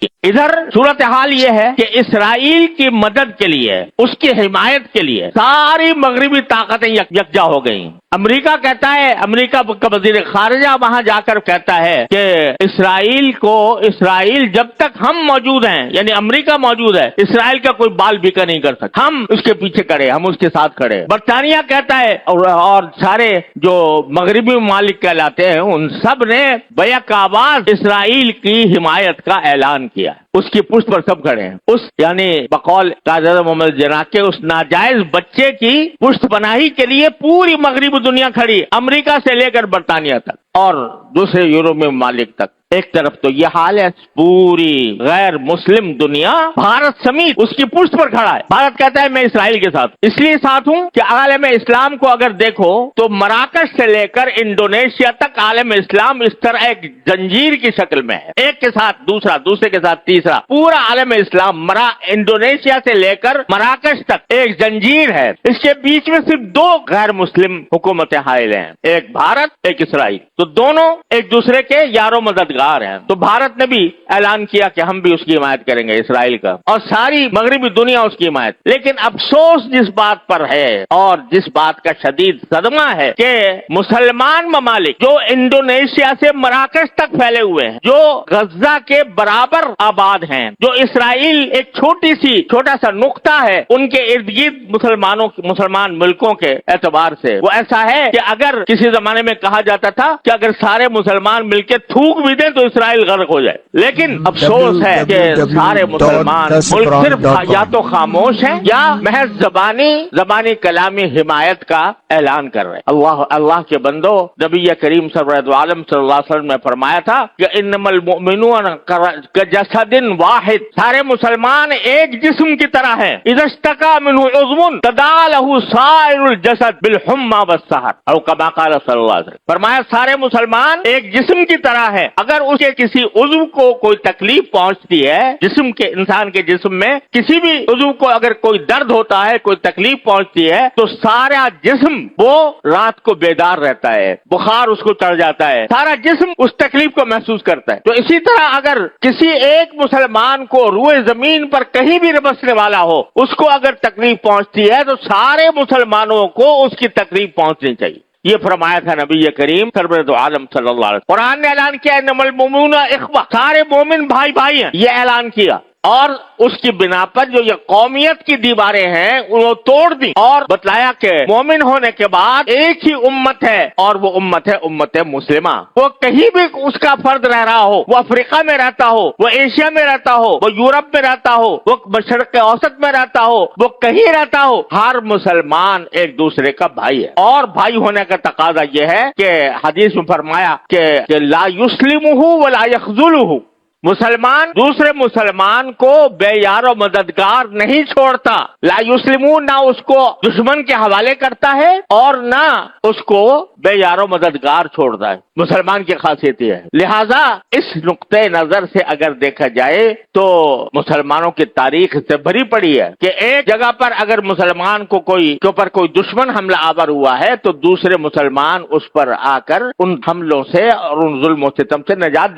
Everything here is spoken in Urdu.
ادھر صورتحال یہ ہے کہ اسرائیل کی مدد کے لیے، اس کی حمایت کے لیے ساری مغربی طاقتیں یکجا ہو گئیں۔ امریکہ کہتا ہے، امریکہ کا وزیر خارجہ وہاں جا کر کہتا ہے کہ اسرائیل جب تک ہم موجود ہیں، یعنی امریکہ موجود ہے، اسرائیل کا کوئی بال بیکا نہیں کر سکتا، ہم اس کے پیچھے کھڑے، ہم اس کے ساتھ کھڑے۔ برطانیہ کہتا ہے اور سارے جو مغربی ممالک کہلاتے ہیں ان سب نے بیک آواز اسرائیل کی حمایت کا اعلان کیا، اس کی پشت پر سب کھڑے ہیں۔ یعنی بقول قائد اعظم محمد جناح کے اس ناجائز بچے کی پشت پناہی کے لیے پوری مغربی دنیا کھڑی، امریکہ سے لے کر برطانیہ تک اور دوسرے یورپی ممالک تک۔ ایک طرف تو یہ حال ہے، پوری غیر مسلم دنیا بھارت سمیت اس کی پشت پر کھڑا ہے۔ بھارت کہتا ہے میں اسرائیل کے ساتھ اس لیے ساتھ ہوں کہ عالم اسلام کو اگر دیکھو تو مراکش سے لے کر انڈونیشیا تک عالم اسلام اس طرح ایک زنجیر کی شکل میں ہے، ایک کے ساتھ دوسرا، دوسرے کے ساتھ تیسرا، پورا عالم اسلام انڈونیشیا سے لے کر مراکش تک ایک زنجیر ہے۔ اس کے بیچ میں صرف دو غیر مسلم حکومتیں حائل ہیں، ایک بھارت، ایک اسرائیل، تو دونوں ایک دوسرے کے یارو مددگار ہیں۔ تو بھارت نے بھی اعلان کیا کہ ہم بھی اس کی حمایت کریں گے، اسرائیل کا، اور ساری مغربی دنیا اس کی حمایت۔ لیکن افسوس جس بات پر ہے اور جس بات کا شدید صدمہ ہے کہ مسلمان ممالک جو انڈونیشیا سے مراکش تک پھیلے ہوئے ہیں، جو غزہ کے برابر آباد ہیں، جو اسرائیل ایک چھوٹا سا نقطہ ہے ان کے ارد گرد مسلمان ملکوں کے اعتبار سے، وہ ایسا ہے کہ اگر کسی زمانے میں کہا جاتا تھا کہ اگر سارے مسلمان مل کے تھوک بھی دیں تو اسرائیل غرق ہو جائے، لیکن افسوس ہے کہ سارے مسلمان ملک صرف یا تو خاموش ہیں یا محض زبانی کلامی حمایت کا اعلان کر رہے ہیں۔ اللہ کے بندو، نبی کریم سرور عالم صلی اللہ علیہ وسلم نے فرمایا تھا کہ انما المؤمنون کجسد واحد، سارے مسلمان ایک جسم کی طرح ہیں، اذا اشتکا منہ عضو تداعی لہ سائر الجسد بالحمى والسہر، او کما قال صلی اللہ علیہ وسلم، فرمایا سارے مسلمان ایک جسم کی طرح ہیں، اگر اس کے کسی عضو کو کوئی تکلیف پہنچتی ہے، انسان کے جسم میں کسی بھی عضو کو اگر کوئی درد ہوتا ہے، کوئی تکلیف پہنچتی ہے، تو سارا جسم وہ رات کو بیدار رہتا ہے، بخار اس کو چڑھ جاتا ہے، سارا جسم اس تکلیف کو محسوس کرتا ہے۔ تو اسی طرح اگر کسی ایک مسلمان کو روئے زمین پر کہیں بھی بسنے والا ہو، اس کو اگر تکلیف پہنچتی ہے تو سارے مسلمانوں کو اس کی تکلیف پہنچنی چاہیے۔ یہ فرمایا تھا نبی کریم سرور عالم صلی اللہ علیہ وسلم۔ قرآن نے اعلان کیا انما المؤمنون اخوہ، سارے مومن بھائی ہیں، یہ اعلان کیا، اور اس کی بنا پر جو یہ قومیت کی دیواریں ہیں وہ توڑ دی اور بتلایا کہ مومن ہونے کے بعد ایک ہی امت ہے اور وہ امت ہے امت مسلمہ۔ وہ کہیں بھی اس کا فرد رہ رہا ہو، وہ افریقہ میں رہتا ہو، وہ ایشیا میں رہتا ہو، وہ یورپ میں رہتا ہو، وہ مشرق اوسط میں رہتا ہو، وہ کہیں رہتا ہو، ہر مسلمان ایک دوسرے کا بھائی ہے۔ اور بھائی ہونے کا تقاضا یہ ہے کہ حدیث میں فرمایا کہ لا یسلمہ ولا یخذلہ، مسلمان دوسرے مسلمان کو بے یار و مددگار نہیں چھوڑتا، لا یسلمون، نہ اس کو دشمن کے حوالے کرتا ہے اور نہ اس کو بے یار و مددگار چھوڑتا ہے۔ مسلمان کی خاصیت یہ ہے۔ لہذا اس نقطۂ نظر سے اگر دیکھا جائے تو مسلمانوں کی تاریخ سے بھری پڑی ہے کہ ایک جگہ پر اگر مسلمان کو کوئی دشمن حملہ آور ہوا ہے تو دوسرے مسلمان اس پر آ کر ان حملوں سے اور ان ظلم و ستم سے نجات